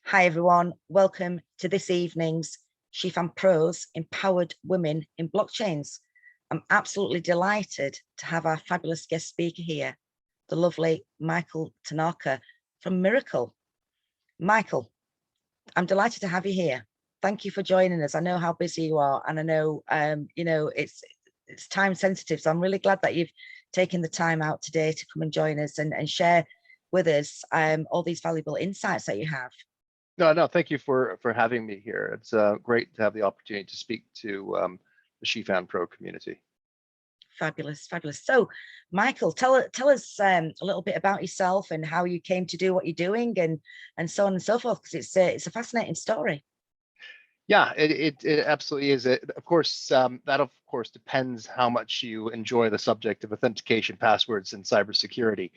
Hi everyone, welcome to this evening's SheFan Pros Empowered Women in Blockchains. I'm absolutely delighted to have our fabulous guest speaker here, the lovely Michael Tanaka from MIRACL. Michael, I'm delighted to have you here. Thank you for joining us. I know how busy you are, and I know it's time sensitive, so I'm really glad that you've taken the time out today to come and join us and share with us all these valuable insights that you have. No, thank you for having me here. It's great to have the opportunity to speak to the SheFan Pro community. Fabulous, fabulous. So, Michael, tell us a little bit about yourself and how you came to do what you're doing, and so on and so forth, because it's a fascinating story. Yeah, it absolutely is. Of course, that of course depends how much you enjoy the subject of authentication, passwords, and cybersecurity,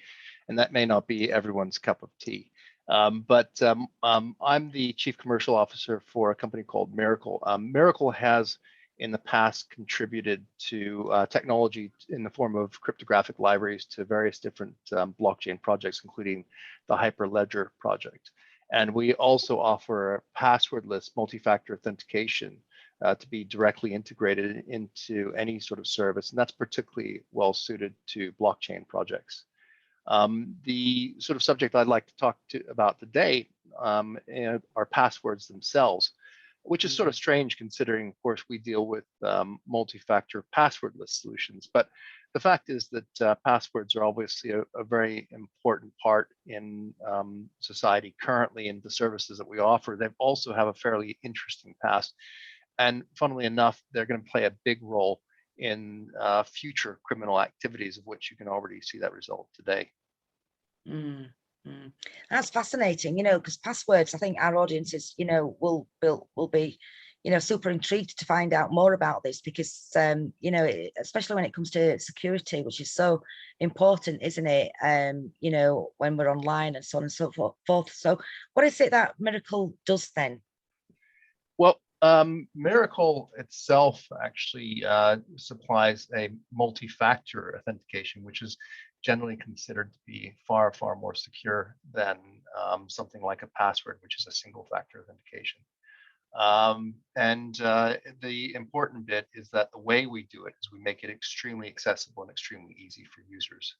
and that may not be everyone's cup of tea. But I'm the chief commercial officer for a company called MIRACL. MIRACL has in the past contributed to technology in the form of cryptographic libraries to various different blockchain projects, including the Hyperledger project. And we also offer passwordless multi-factor authentication to be directly integrated into any sort of service. And that's particularly well suited to blockchain projects. The sort of subject I'd like to talk about today are passwords themselves, which is sort of strange considering, of course, we deal with multi-factor passwordless solutions. But the fact is that passwords are obviously a very important part in society currently in the services that we offer. They also have a fairly interesting past. And funnily enough, they're going to play a big role in future criminal activities, of which you can already see that result today. That's fascinating, because passwords, I think our audiences, will be, super intrigued to find out more about this because, especially when it comes to security, which is so important, isn't it? When we're online and so on and so forth. So what is it that MIRACL does then? Well, MIRACL itself actually supplies a multi-factor authentication, which is generally considered to be far, far more secure than something like a password, which is a single factor authentication. The important bit is that the way we do it is we make it extremely accessible and extremely easy for users.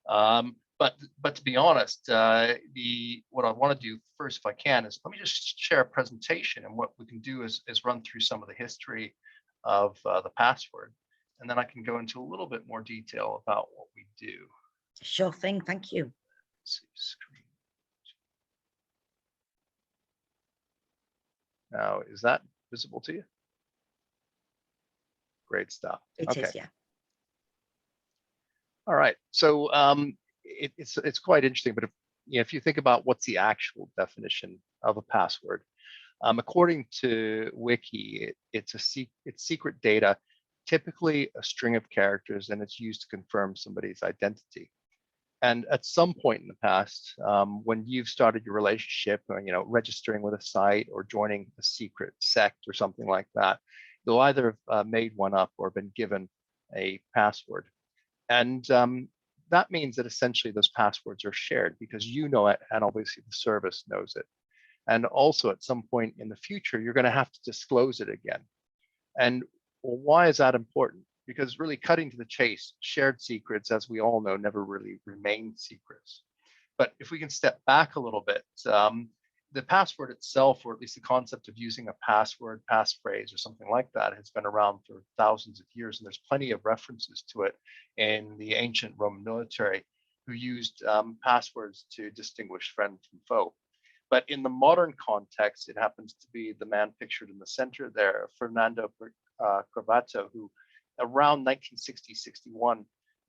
But to be honest, what I want to do first, if I can, is let me just share a presentation, and what we can do is run through some of the history of the password, and then I can go into a little bit more detail about what we do. Sure thing, thank you. Let's see, screen. Now, is that visible to you? Great stuff. It is, yeah. All right, so it's quite interesting, but if you think about what's the actual definition of a password, according to Wiki, it's secret data, typically a string of characters, and it's used to confirm somebody's identity. And at some point in the past, when you've started your relationship, registering with a site or joining a secret sect or something like that, you'll either have made one up or been given a password. And that means that essentially those passwords are shared because you know it, and obviously the service knows it. And also at some point in the future, you're going to have to disclose it again. And well, why is that important? Because really, cutting to the chase, shared secrets, as we all know, never really remain secrets. But if we can step back a little bit, the password itself, or at least the concept of using a password, passphrase, or something like that, has been around for thousands of years, and there's plenty of references to it in the ancient Roman military, who used passwords to distinguish friend from foe. But in the modern context, it happens to be the man pictured in the center there, Fernando Corvato, who around 1960-61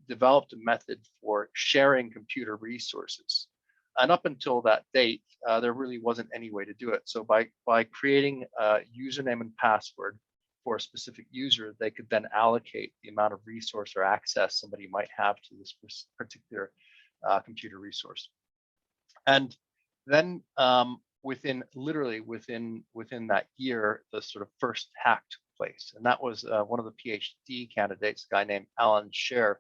developed a method for sharing computer resources. And up until that date, there really wasn't any way to do it. So by creating a username and password for a specific user, they could then allocate the amount of resource or access somebody might have to this particular computer resource. And then within that year, the sort of first hack took place. And that was one of the PhD candidates, a guy named Alan Scher.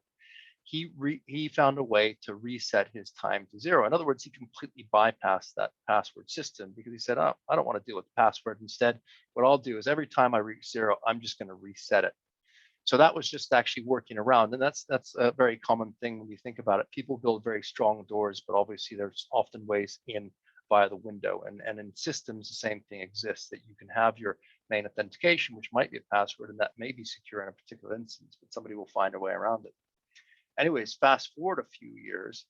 he found a way to reset his time to zero. In other words, he completely bypassed that password system because he said, "Oh, I don't want to deal with the password. Instead, what I'll do is every time I reach zero, I'm just going to reset it." So that was just actually working around, and that's a very common thing when you think about it. People build very strong doors, but obviously there's often ways in via the window, and in systems the same thing exists, that you can have your main authentication, which might be a password, and that may be secure in a particular instance, but somebody will find a way around it. Anyways, fast forward a few years,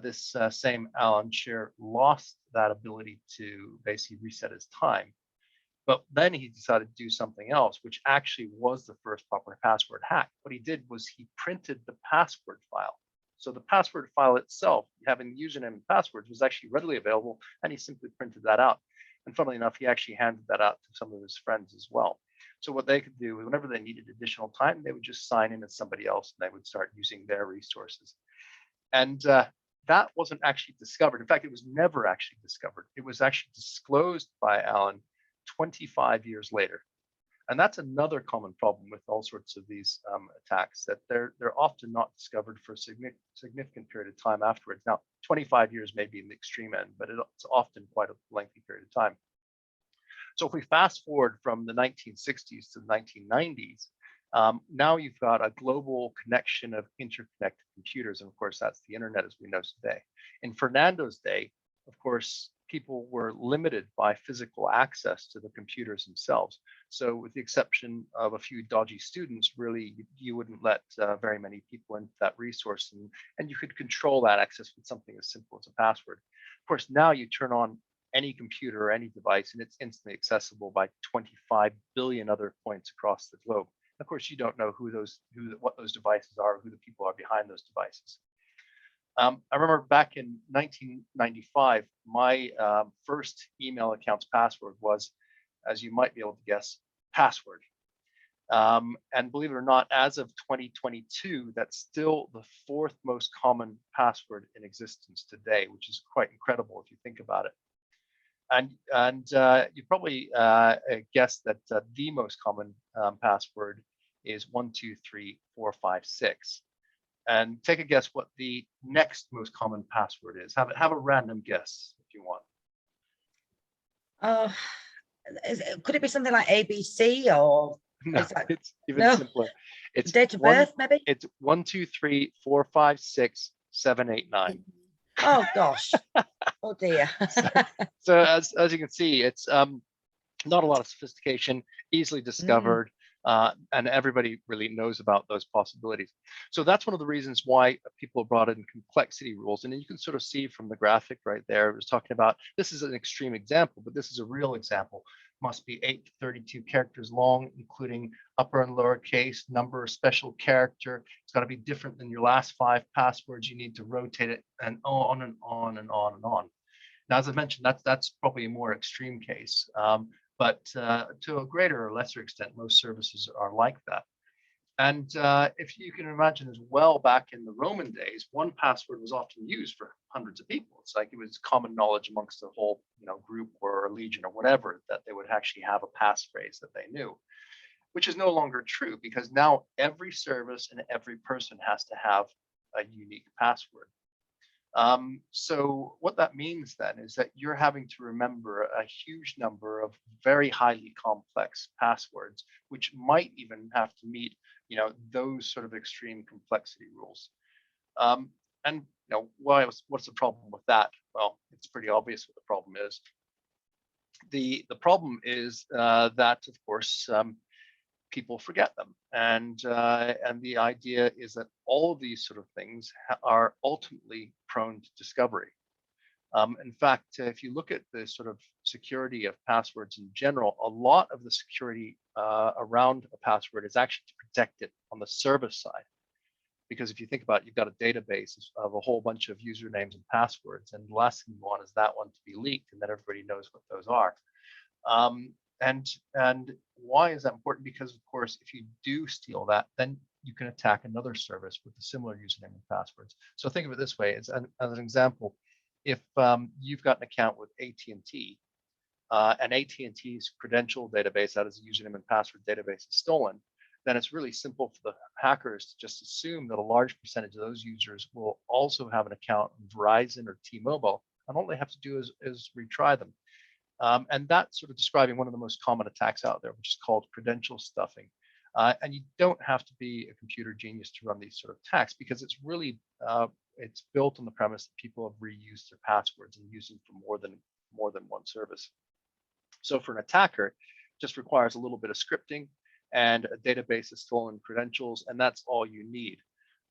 this same Alan Shearer lost that ability to basically reset his time. But then he decided to do something else, which actually was the first proper password hack. What he did was he printed the password file. So the password file itself, having the username and passwords, was actually readily available, and he simply printed that out. And funnily enough, he actually handed that out to some of his friends as well. So what they could do, whenever they needed additional time, they would just sign in as somebody else, and they would start using their resources. And that wasn't actually discovered. In fact, it was never actually discovered. It was actually disclosed by Alan 25 years later. And that's another common problem with all sorts of these attacks, that they're often not discovered for a significant period of time afterwards. Now, 25 years may be in the extreme end, but it's often quite a lengthy period of time. So if we fast forward from the 1960s to the 1990s, now you've got a global connection of interconnected computers. And of course, that's the internet as we know today. In Fernando's day, of course, people were limited by physical access to the computers themselves. So with the exception of a few dodgy students, really, you wouldn't let very many people into that resource. And you could control that access with something as simple as a password. Of course, now you turn on any computer or any device, and it's instantly accessible by 25 billion other points across the globe. Of course, you don't know what those devices are, or who the people are behind those devices. I remember back in 1995, my first email account's password was, as you might be able to guess, password. And believe it or not, as of 2022, that's still the fourth most common password in existence today, which is quite incredible if you think about it. And you probably guessed that the most common password is 123456. And take a guess what the next most common password is. Have a random guess if you want. Oh, could it be something like ABC, or No, that, it's even simpler. It's date of birth, maybe? It's 1234567889. Oh gosh. Oh dear. So as you can see, it's not a lot of sophistication, easily discovered, and everybody really knows about those possibilities. So that's one of the reasons why people brought in complexity rules. And you can sort of see from the graphic right there, it was talking about, this is an extreme example, but this is a real example. Must be 8 to 32 characters long, including upper and lower case, number, special character. It's got to be different than your last 5 passwords. You need to rotate it, and on and on and on and on. Now, as I mentioned, that's probably a more extreme case. But to a greater or lesser extent, most services are like that. And if you can imagine as well, back in the Roman days, one password was often used for hundreds of people. It's like it was common knowledge amongst the whole group or a legion or whatever that they would actually have a passphrase that they knew, which is no longer true because now every service and every person has to have a unique password. So what that means then is that you're having to remember a huge number of very highly complex passwords, which might even have to meet, those sort of extreme complexity rules. And what's the problem with that? Well, it's pretty obvious what the problem is. The problem is that, of course, people forget them, and the idea is that all of these sort of things are ultimately prone to discovery. In fact, if you look at the sort of security of passwords in general, a lot of the security around a password is actually to protect it on the service side. Because if you think about it, you've got a database of a whole bunch of usernames and passwords, and the last thing you want is that one to be leaked, and then everybody knows what those are. And why is that important? Because of course, if you do steal that, then you can attack another service with a similar username and passwords. So think of it this way: as an example, if you've got an account with AT&T, and AT&T's credential database, that is a username and password database, is stolen, then it's really simple for the hackers to just assume that a large percentage of those users will also have an account on Verizon or T-Mobile, and all they have to do is retry them. And that's sort of describing one of the most common attacks out there, which is called credential stuffing. And you don't have to be a computer genius to run these sort of attacks, because it's really it's built on the premise that people have reused their passwords and used them for more than one service. So for an attacker, it just requires a little bit of scripting and a database of stolen credentials, and that's all you need.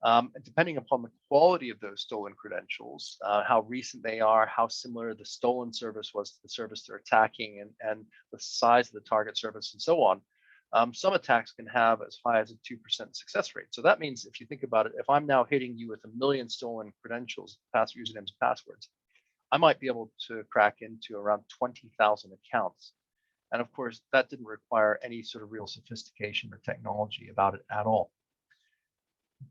And depending upon the quality of those stolen credentials, how recent they are, how similar the stolen service was to the service they're attacking, and the size of the target service, and so on, some attacks can have as high as a 2% success rate. So that means, if you think about it, if I'm now hitting you with 1 million stolen credentials, usernames, and passwords, I might be able to crack into around 20,000 accounts. And of course, that didn't require any sort of real sophistication or technology about it at all.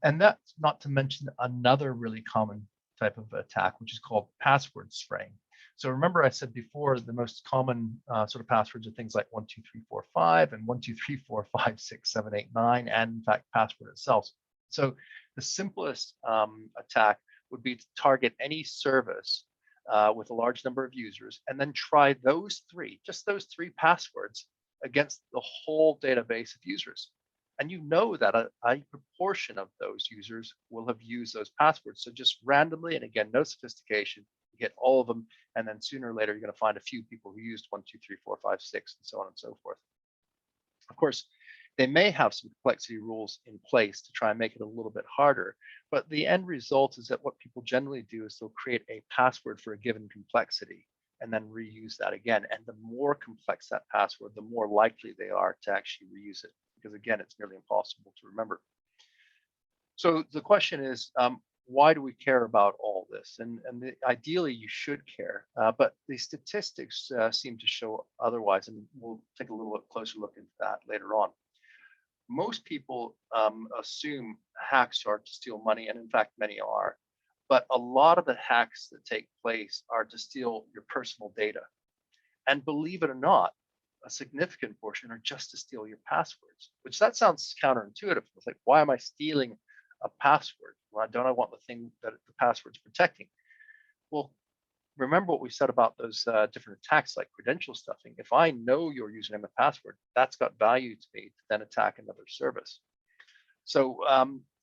And that's not to mention another really common type of attack, which is called password spraying. So remember, I said before, the most common sort of passwords are things like 12345 and 123456789, and in fact, password itself. So the simplest attack would be to target any service with a large number of users, and then try just those three passwords against the whole database of users. And you know that a proportion of those users will have used those passwords. So just randomly, and again, no sophistication, you get all of them, and then sooner or later, you're going to find a few people who used 1234556 and so on and so forth. Of course, they may have some complexity rules in place to try and make it a little bit harder, but the end result is that what people generally do is they'll create a password for a given complexity and then reuse that again. And the more complex that password, the more likely they are to actually reuse it, because again, it's nearly impossible to remember. So the question is, why do we care about all this? And ideally, you should care, but the statistics seem to show otherwise, and we'll take a little bit closer look into that later on. Most people assume hacks are to steal money, and in fact, many are. But a lot of the hacks that take place are to steal your personal data. And believe it or not, a significant portion are just to steal your passwords, which that sounds counterintuitive. It's like, why am I stealing a password? Why don't I want the thing that the password's protecting? Well, remember what we said about those different attacks like credential stuffing. If I know your username and password, that's got value to me to then attack another service. So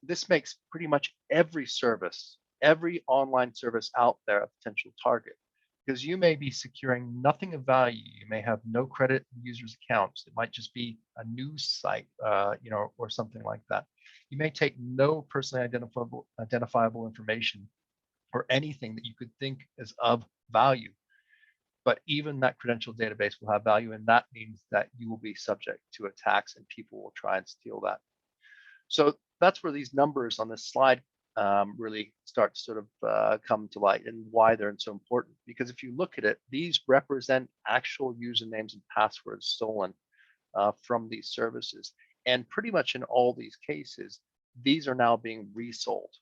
this makes pretty much every service, every online service out there, a potential target, because you may be securing nothing of value. You may have no credit in users' accounts. It might just be a news site, or something like that. You may take no personally identifiable information or anything that you could think is of value. But even that credential database will have value, and that means that you will be subject to attacks and people will try and steal that. So that's where these numbers on this slide really start to sort of come to light, and why they're so important. Because if you look at it, these represent actual usernames and passwords stolen from these services. And pretty much in all these cases, these are now being resold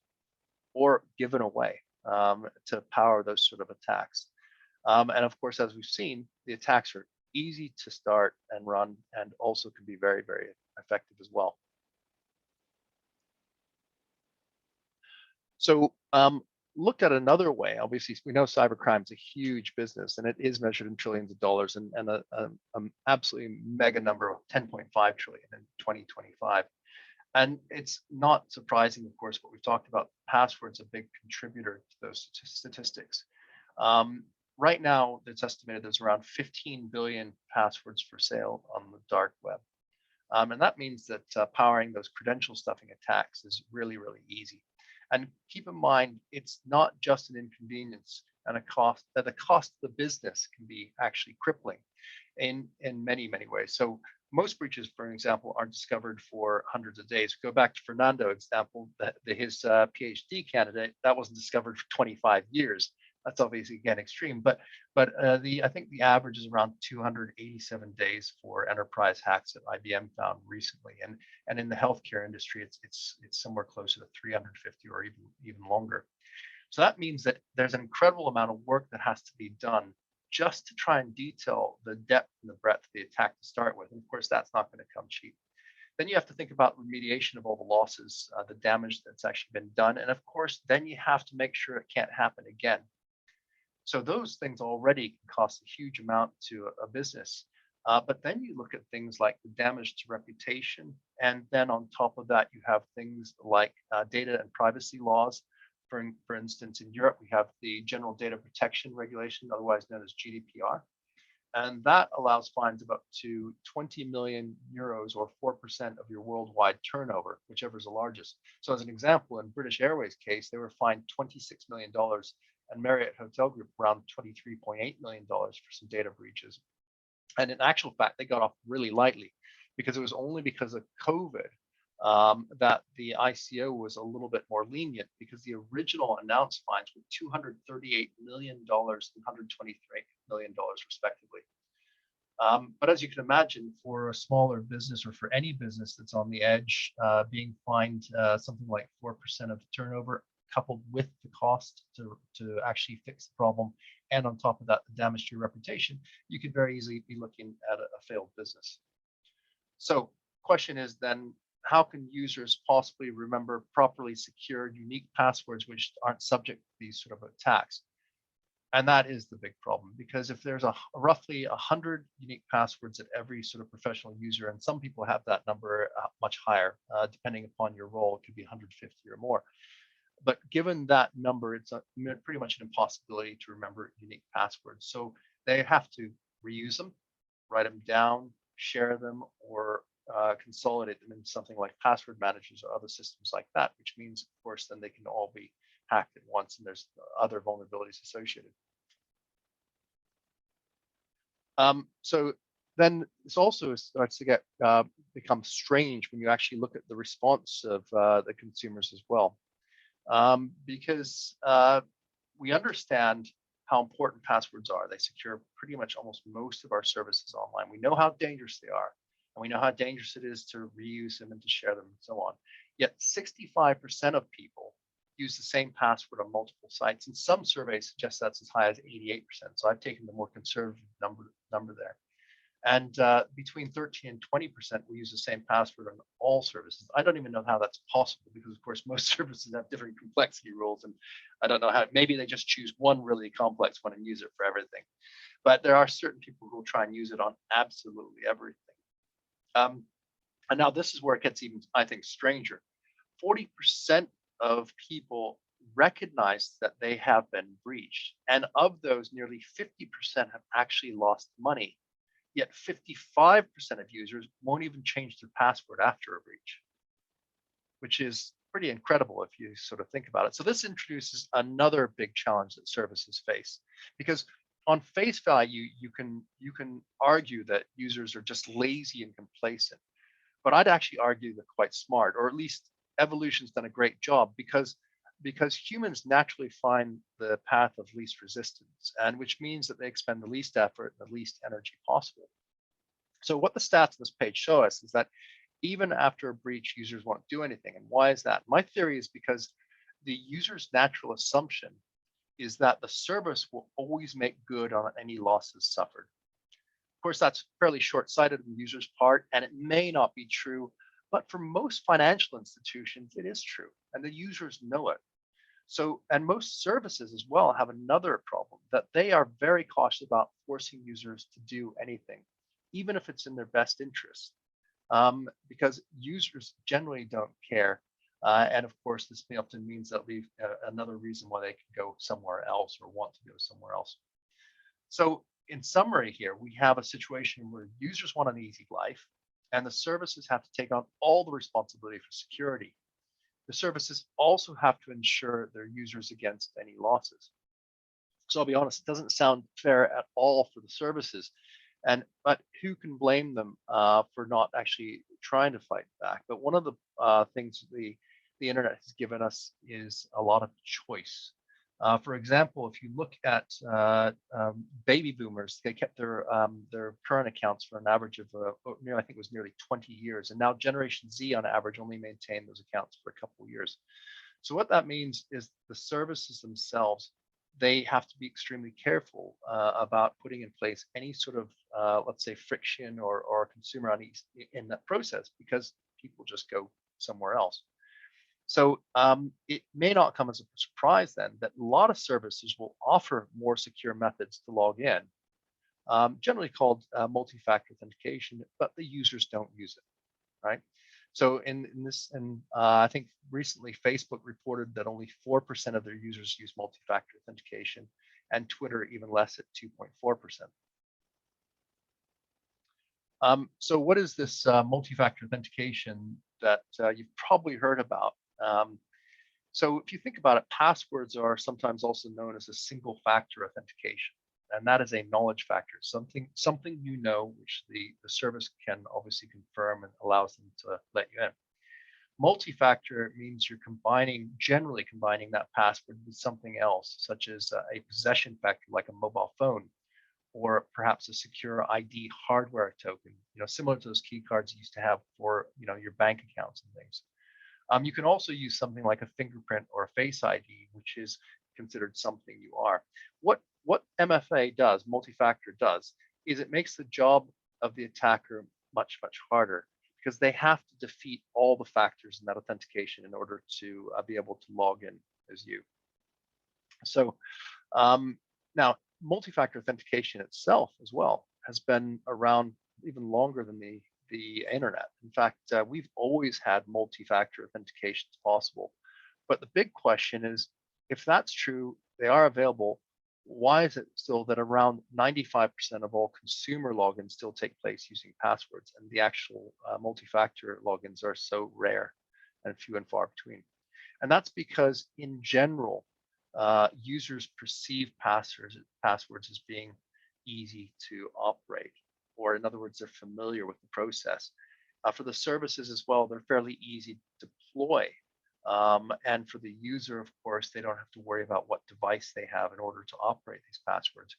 or given away to power those sort of attacks. And of course, as we've seen, the attacks are easy to start and run, and also can be very, very effective as well. So looked at another way, obviously, we know cybercrime is a huge business, and it is measured in trillions of dollars, and an absolutely mega number of 10.5 trillion in 2025. And it's not surprising, of course, what we've talked about. Passwords a big contributor to those statistics. Right now, it's estimated there's around 15 billion passwords for sale on the dark web. And that means that powering those credential stuffing attacks is really, really easy. And keep in mind, it's not just an inconvenience and a cost, that the cost of the business can be actually crippling in many, many ways. So most breaches, for example, aren't discovered for hundreds of days. Go back to Fernando example, his PhD candidate, that wasn't discovered for 25 years. That's obviously, again, extreme, but I think the average is around 287 days for enterprise hacks that IBM found recently, and in the healthcare industry, it's somewhere closer to 350 or even longer. So that means that there's an incredible amount of work that has to be done just to try and detail the depth and the breadth of the attack to start with. And of course, that's not going to come cheap. Then you have to think about remediation of all the losses, the damage that's actually been done. And of course, then you have to make sure it can't happen again. So those things already can cost a huge amount to a business. But then you look at things like the damage to reputation. And then on top of that, you have things like data and privacy laws. For instance, in Europe, we have the General Data Protection Regulation, otherwise known as GDPR. And that allows fines of up to 20 million euros or 4% of your worldwide turnover, whichever is the largest. So as an example, in British Airways case, they were fined $26 million, and Marriott Hotel Group around $23.8 million for some data breaches. And in actual fact, they got off really lightly because it was only because of COVID that the ICO was a little bit more lenient, because the original announced fines were $238 million and $123 million respectively. But as you can imagine, for a smaller business or for any business that's on the edge, being fined something like 4% of turnover, coupled with the cost to actually fix the problem, and on top of that, the damage to your reputation, you could very easily be looking at a failed business. So question is then, how can users possibly remember properly secured, unique passwords which aren't subject to these sort of attacks? And that is the big problem, because if there's roughly 100 unique passwords at every sort of professional user, and some people have that number much higher, depending upon your role, it could be 150 or more. But given that number, it's pretty much an impossibility to remember unique passwords. So they have to reuse them, write them down, share them, or consolidate them in something like password managers or other systems like that, which means, of course, then they can all be hacked at once, and there's other vulnerabilities associated. So then this also starts to get become strange when you actually look at the response of the consumers as well, because we understand how important passwords are. They secure pretty much almost most of our services online. We know how dangerous they are, and we know how dangerous it is to reuse them and to share them and so on. Yet 65% of people use the same password on multiple sites, and some surveys suggest that's as high as 88%. So I've taken the more conservative number there. And between 13 and 20% will use the same password on all services. I don't even know how that's possible, because of course most services have different complexity rules, and I don't know how. Maybe they just choose one really complex one and use it for everything. But there are certain people who will try and use it on absolutely everything. And now this is where it gets even, I think, stranger. 40% of people recognize that they have been breached, and of those, nearly 50% have actually lost money. Yet 55% of users won't even change their password after a breach, which is pretty incredible if you sort of think about it. So this introduces another big challenge that services face, because on face value, you can argue that users are just lazy and complacent, but I'd actually argue they're quite smart, or at least evolution's done a great job, because humans naturally find the path of least resistance, and which means that they expend the least effort and the least energy possible. So what the stats on this page show us is that even after a breach, users won't do anything. And why is that? My theory is because the user's natural assumption is that the service will always make good on any losses suffered. Of course, that's fairly short-sighted on the user's part, and it may not be true, but for most financial institutions, it is true, and the users know it. So, and most services as well have another problem, that they are very cautious about forcing users to do anything, even if it's in their best interest, because users generally don't care. And of course, this often means that'll be another reason why they can go somewhere else or want to go somewhere else. So in summary here, we have a situation where users want an easy life, and the services have to take on all the responsibility for security. The services also have to insure their users against any losses. So I'll be honest, it doesn't sound fair at all for the services. But who can blame them for not actually trying to fight back? But one of the things the internet has given us is a lot of choice. For example, if you look at baby boomers, they kept their current accounts for an average of I think it was nearly 20 years, and now Generation Z on average only maintain those accounts for a couple of years. So what that means is the services themselves, they have to be extremely careful about putting in place any sort of, let's say, friction or consumer unease in that process, because people just go somewhere else. So it may not come as a surprise then that a lot of services will offer more secure methods to log in, generally called multi-factor authentication, but the users don't use it, right? So I think recently Facebook reported that only 4% of their users use multi-factor authentication, and Twitter even less at 2.4%. So what is this multi-factor authentication that you've probably heard about? So if you think about it, passwords are sometimes also known as a single factor authentication. And that is a knowledge factor, something you know, which the service can obviously confirm and allows them to let you in. Multi-factor means you're generally combining that password with something else, such as a possession factor like a mobile phone, or perhaps a secure ID hardware token, similar to those key cards you used to have for your bank accounts and things. You can also use something like a fingerprint or a face ID, which is considered something you are. What MFA does, multi-factor does, is it makes the job of the attacker much, much harder, because they have to defeat all the factors in that authentication in order to be able to log in as you. So now, multi-factor authentication itself as well has been around even longer than the internet. In fact, we've always had multi-factor authentications possible. But the big question is, if that's true, they are available, why is it still that around 95% of all consumer logins still take place using passwords, and the actual multi-factor logins are so rare and few and far between? And that's because in general, users perceive passwords as being easy to operate, or in other words, they're familiar with the process. For the services as well, they're fairly easy to deploy. And for the user, of course, they don't have to worry about what device they have in order to operate these passwords.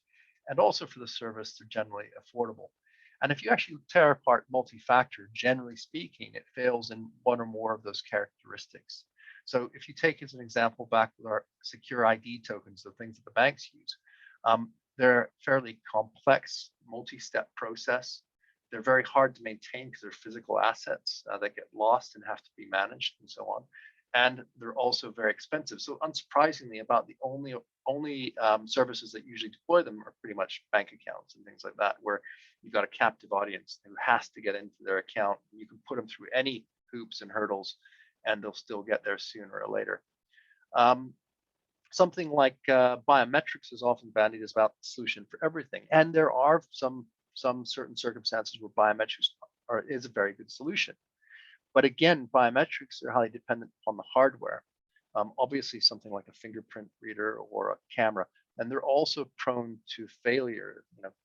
And also for the service, they're generally affordable. And if you actually tear apart multi-factor, generally speaking, it fails in one or more of those characteristics. So if you take as an example back with our secure ID tokens, the things that the banks use, they're fairly complex, multi-step process. They're very hard to maintain because they're physical assets that get lost and have to be managed and so on. And they're also very expensive. So unsurprisingly, about the only services that usually deploy them are pretty much bank accounts and things like that, where you've got a captive audience who has to get into their account. You can put them through any hoops and hurdles, and they'll still get there sooner or later. Something like biometrics is often bandied as about the solution for everything. And there are some certain circumstances where biometrics is a very good solution. But again, biometrics are highly dependent on the hardware. Obviously, something like a fingerprint reader or a camera. And they're also prone to failure,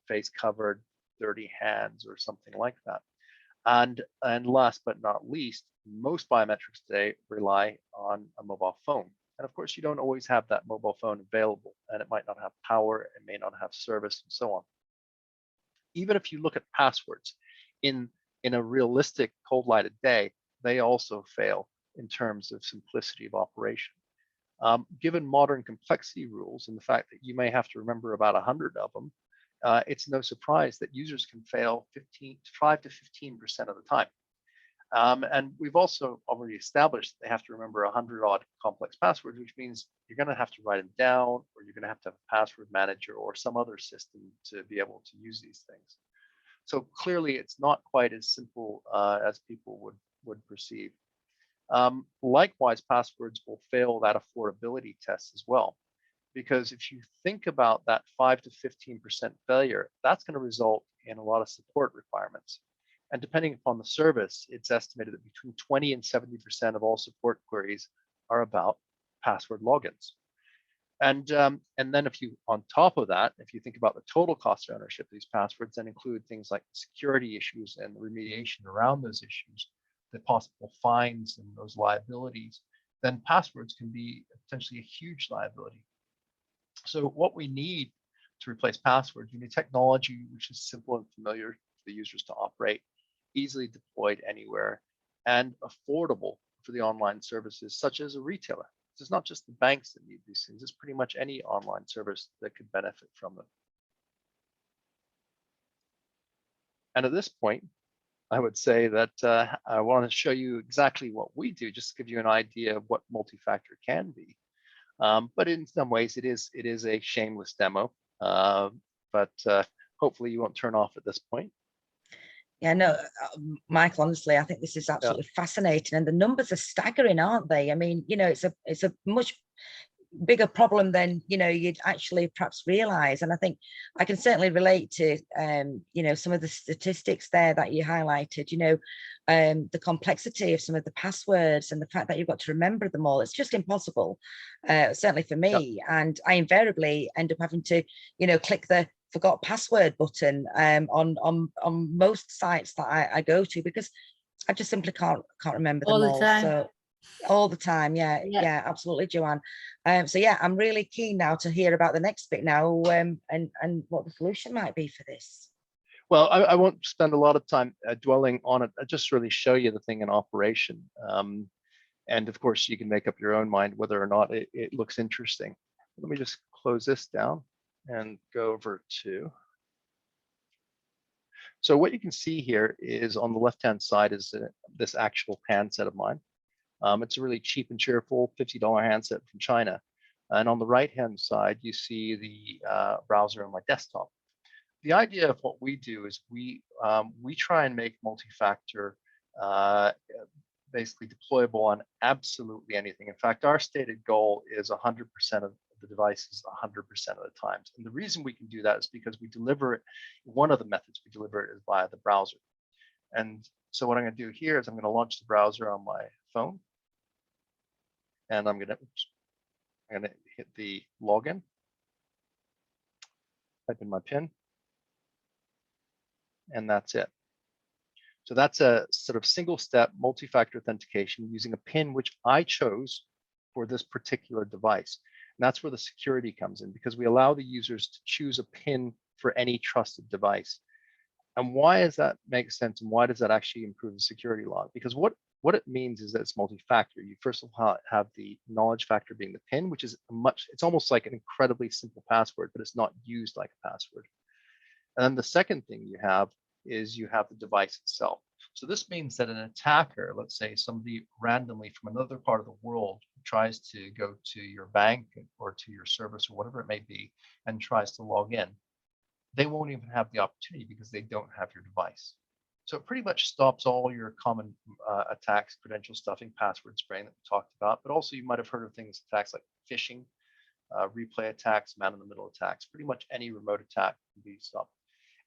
face covered, dirty hands, or something like that. And last but not least, most biometrics today rely on a mobile phone. And of course, you don't always have that mobile phone available, and it might not have power, it may not have service, and so on. Even if you look at passwords in a realistic cold lighted day, they also fail in terms of simplicity of operation. Given modern complexity rules and the fact that you may have to remember about 100 of them, it's no surprise that users can fail 5 to 15% of the time. And we've also already established that they have to remember 100 odd complex passwords, which means you're going to have to write them down, or you're going to have a password manager or some other system to be able to use these things. So clearly, it's not quite as simple as people would perceive. Likewise, passwords will fail that affordability test as well, because if you think about that 5 to 15% failure, that's going to result in a lot of support requirements. And depending upon the service, it's estimated that between 20 and 70% of all support queries are about password logins. And then if you, on top of that, if you think about the total cost of ownership of these passwords and include things like security issues and the remediation around those issues, the possible fines and those liabilities, then passwords can be potentially a huge liability. So what we need to replace passwords, we need technology which is simple and familiar for the users to operate, easily deployed anywhere, and affordable for the online services such as a retailer. It's not just the banks that need these things, it's pretty much any online service that could benefit from them. And at this point, I would say that I want to show you exactly what we do, just to give you an idea of what multi-factor can be. But in some ways, it is a shameless demo. Uh, but hopefully, you won't turn off at this point. Yeah, no, Michael, honestly, I think this is Yeah. absolutely fascinating. And the numbers are staggering, aren't they? I mean, it's a much bigger problem than you'd actually perhaps realize. And I think I can certainly relate to some of the statistics there that you highlighted, the complexity of some of the passwords and the fact that you've got to remember them all. It's just impossible, certainly for me. Yep. And I invariably end up having to click the forgot password button on most sites that I go to, because I just simply can't remember them all. So all the time, yeah, absolutely, Joanne. So yeah, I'm really keen now to hear about the next bit now, and what the solution might be for this. Well, I won't spend a lot of time dwelling on it. I just really show you the thing in operation. And of course, you can make up your own mind whether or not it looks interesting. Let me just close this down and go over to. So what you can see here is on the left-hand side is this actual handset of mine. It's a really cheap and cheerful $50 handset from China. And on the right-hand side, you see the browser on my desktop. The idea of what we do is we try and make multi-factor basically deployable on absolutely anything. In fact, our stated goal is 100% of the devices 100% of the times. And the reason we can do that is because we deliver it. One of the methods we deliver it is via the browser. And so what I'm going to do here is I'm going to launch the browser on my phone, and I'm going to hit the login, type in my PIN, and that's it. So that's a sort of single step multi-factor authentication using a PIN which I chose for this particular device. And that's where the security comes in, because we allow the users to choose a PIN for any trusted device. And why does that make sense? And why does that actually improve the security log? Because what it means is that it's multi-factor. You first of all have the knowledge factor being the PIN, which is it's almost like an incredibly simple password, but it's not used like a password. And then the second thing you have is you have the device itself. So this means that an attacker, let's say somebody randomly from another part of the world, tries to go to your bank or to your service or whatever it may be and tries to log in, they won't even have the opportunity because they don't have your device. So it pretty much stops all your common attacks, credential stuffing, password spraying that we talked about, but also you might have heard of attacks like phishing, replay attacks, man-in-the-middle attacks. Pretty much any remote attack can be stopped.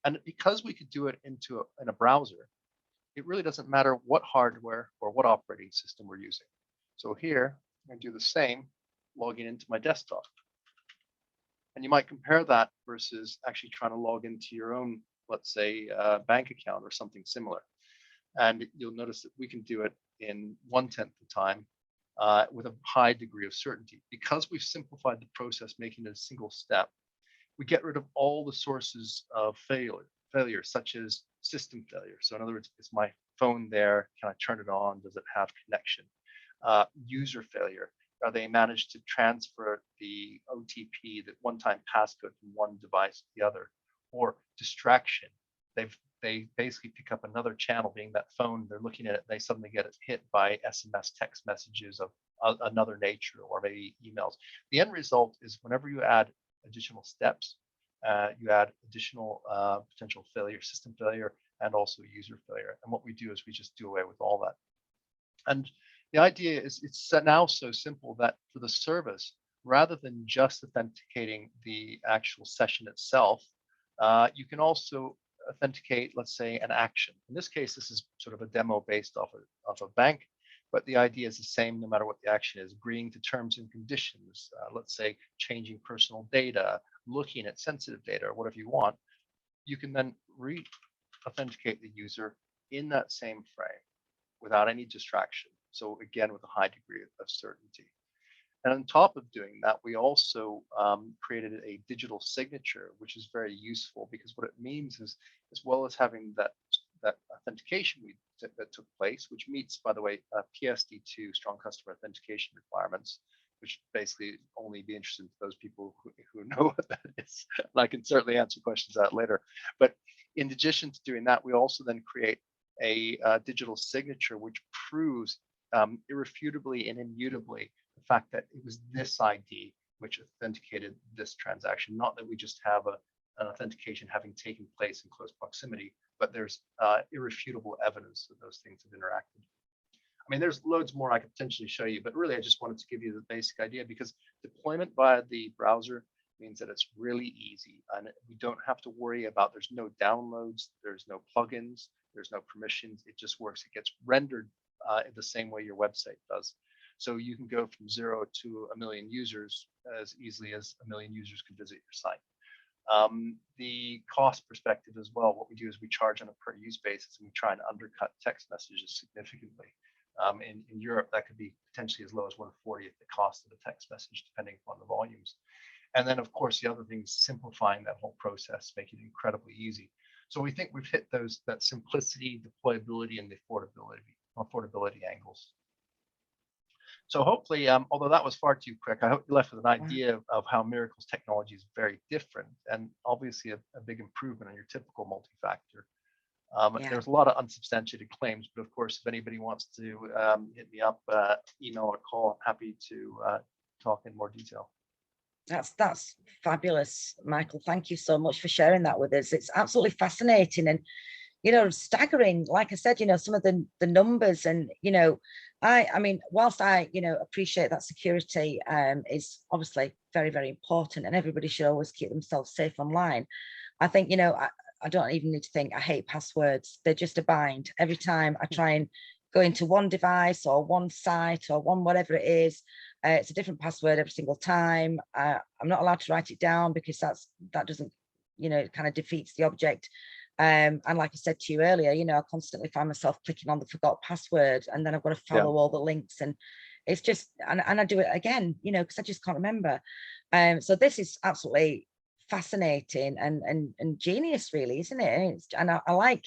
And because we could do it in a browser, it really doesn't matter what hardware or what operating system we're using. So here, I'm going to do the same, logging into my desktop. And you might compare that versus actually trying to log into your own, let's say, bank account or something similar. And you'll notice that we can do it in 1/10 the time with a high degree of certainty. Because we've simplified the process, making it a single step, we get rid of all the sources of failure, such as system failure. So in other words, is my phone there? Can I turn it on? Does it have connection? User failure. Are they managed to transfer the OTP, that one-time passcode from one device to the other? Or distraction. They basically pick up another channel, being that phone. They're looking at it. They suddenly get hit by SMS text messages of another nature, or maybe emails. The end result is whenever you add additional steps, you add additional potential failure, system failure, and also user failure. And what we do is we just do away with all that. And the idea is it's now so simple that for the service, rather than just authenticating the actual session itself, you can also authenticate, let's say, an action. In this case, this is sort of a demo based off a bank, but the idea is the same no matter what the action is: agreeing to terms and conditions, let's say changing personal data, looking at sensitive data, or whatever you want. You can then re-authenticate the user in that same frame without any distraction. So again, with a high degree of certainty. And on top of doing that, we also created a digital signature, which is very useful, because what it means is, as well as having that authentication that took place, which meets, by the way, PSD2 strong customer authentication requirements, which basically only be interesting to those people who know what that is. And I can certainly answer questions on that later. But in addition to doing that, we also then create a digital signature which proves irrefutably and immutably the fact that it was this ID which authenticated this transaction, not that we just have an authentication having taken place in close proximity, but there's irrefutable evidence that those things have interacted. I mean, there's loads more I could potentially show you, but really I just wanted to give you the basic idea, because deployment via the browser means that it's really easy and we don't have to worry about, there's no downloads, there's no plugins, there's no permissions. It just works. It gets rendered the same way your website does. So you can go from 0 to 1 million users as easily as 1 million users can visit your site. The cost perspective as well, what we do is we charge on a per use basis, and we try and undercut text messages significantly. In Europe, that could be potentially as low as 1/40th the cost of a text message, depending upon the volumes. And then, of course, the other thing is simplifying that whole process, making it incredibly easy. So we think we've hit that simplicity, deployability, and the affordability angles. So hopefully, although that was far too quick, I hope you left with an idea of how MIRACL's technology is very different, and obviously a big improvement on your typical multi-factor. There's a lot of unsubstantiated claims, but of course, if anybody wants to hit me up, email or call, I'm happy to talk in more detail. That's fabulous, Michael. Thank you so much for sharing that with us. It's absolutely fascinating and, you know, staggering. Like I said, you know, some of the numbers, and, you know, I mean, whilst I, you know, appreciate that security is obviously very, very important, and everybody should always keep themselves safe online. I think, you know, I don't even need to think. I hate passwords. They're just a bind. Every time I try and go into one device or one site or one whatever it is, it's a different password every single time. I'm not allowed to write it down because that doesn't, you know, it kind of defeats the object. And like I said to you earlier, you know, I constantly find myself clicking on the forgot password, and then I've got to follow all the links, and it's just, and I do it again, you know, because I just can't remember. So this is absolutely fascinating and genius, really, isn't it? And I like,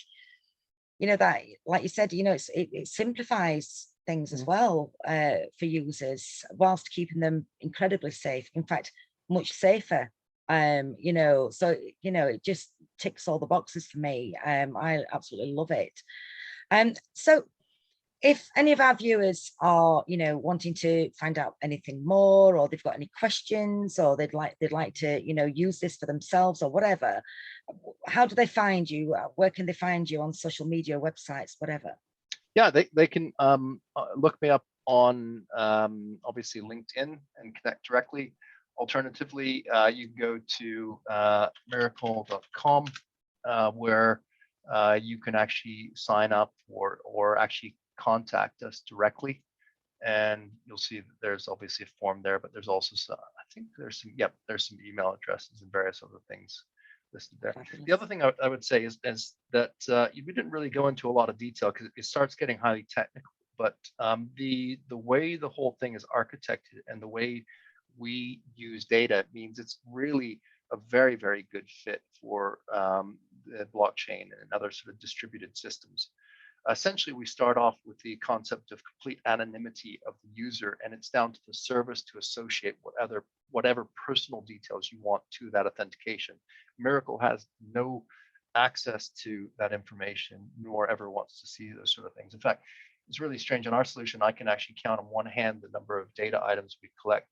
you know, that, like you said, you know, it simplifies things as well for users, whilst keeping them incredibly safe. In fact, much safer. You know, so, you know, it just ticks all the boxes for me. I absolutely love it. So if any of our viewers are, you know, wanting to find out anything more, or they've got any questions, or they'd like to, you know, use this for themselves or whatever, how do they find you? Where can they find you on social media, websites, whatever? Yeah, they can look me up on obviously LinkedIn and connect directly. Alternatively, you can go to miracle.com where you can actually sign up or actually contact us directly, and you'll see that there's obviously a form there, but there's also some, I think there's some email addresses and various other things listed there. The other thing I would say is that we didn't really go into a lot of detail because it starts getting highly technical, but the way the whole thing is architected and the way we use data means it's really a very, very good fit for the blockchain and other sort of distributed systems. Essentially, we start off with the concept of complete anonymity of the user, and it's down to the service to associate whatever personal details you want to that authentication. MIRACL has no access to that information, nor ever wants to see those sort of things. In fact, it's really strange. In our solution, I can actually count on one hand the number of data items we collect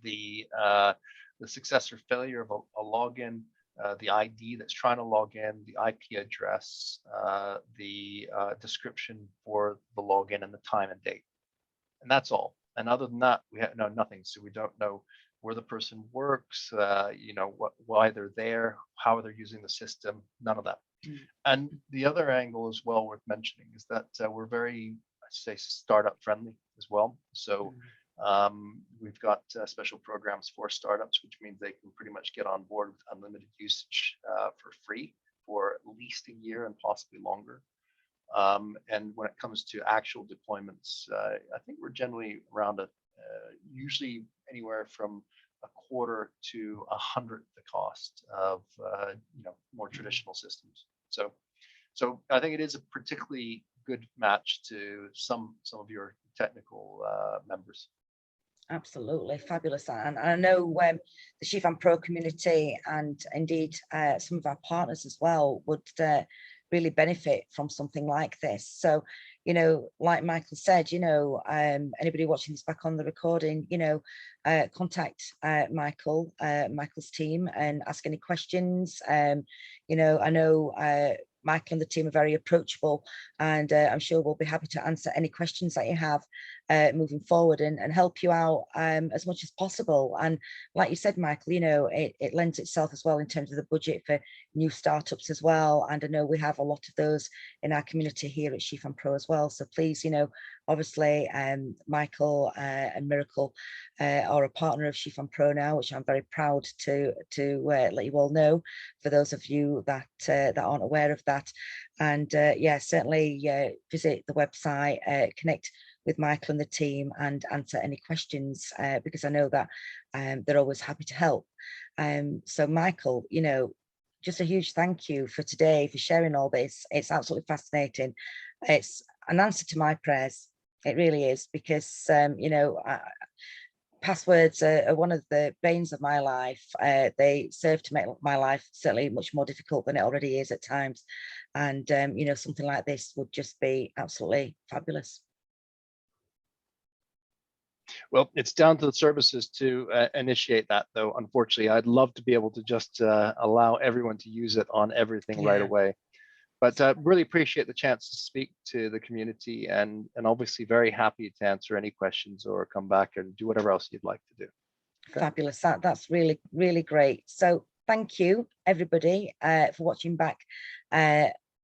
the success or failure of a login, the ID that's trying to log in, the IP address, the description for the login, and the time and date. And that's all. And other than that, we know nothing. So we don't know where the person works, you know, why they're there, how they're using the system, none of that. And the other angle as well worth mentioning is that we're very, I'd say, startup friendly as well. So we've got special programs for startups, which means they can pretty much get on board with unlimited usage for free for at least a year and possibly longer. And when it comes to actual deployments, I think we're generally around usually anywhere from a quarter to 100th the cost of you know, more traditional systems. So I think it is a particularly good match to some of your technical members. Absolutely fabulous. And I know the Shifan Pro community, and indeed some of our partners as well, would really benefit from something like this. So, you know, like Michael said, you know, anybody watching this back on the recording, you know, contact Michael's team and ask any questions. You know, I know Michael and the team are very approachable, and I'm sure we'll be happy to answer any questions that you have moving forward and help you out as much as possible. And like you said, Michael, you know, it lends itself as well in terms of the budget for new startups as well. And I know we have a lot of those in our community here at SheFan Pro as well. So please, you know, obviously Michael and MIRACL are a partner of SheFan Pro now, which I'm very proud to let you all know, for those of you that that aren't aware of that. And yeah, certainly visit the website, connect with Michael and the team, and answer any questions because I know that they're always happy to help. So Michael, you know, just a huge thank you for today, for sharing all this. It's absolutely fascinating. It's an answer to my prayers. It really is, because you know, passwords are one of the banes of my life. They serve to make my life certainly much more difficult than it already is at times. And you know, something like this would just be absolutely fabulous. Well, it's down to the services to initiate that, though. Unfortunately, I'd love to be able to just allow everyone to use it on everything right away. But really appreciate the chance to speak to the community, and obviously very happy to answer any questions or come back and do whatever else you'd like to do. Okay. Fabulous. That's really, really great. So thank you, everybody, for watching back.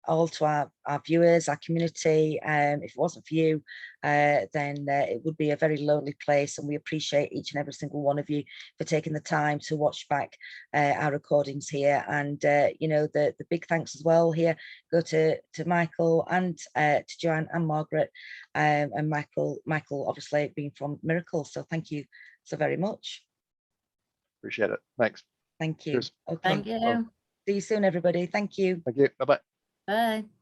All to our viewers, our community. If it wasn't for you, then it would be a very lonely place, and we appreciate each and every single one of you for taking the time to watch back our recordings here. And you know, the big thanks as well here go to Michael and to Joanne and Margaret, and Michael obviously being from MIRACL. So thank you so very much. Appreciate it. Thanks. Thank you. Cheers. Okay. Thank you. See you soon, everybody. Thank you. Thank you. Bye-bye. Bye.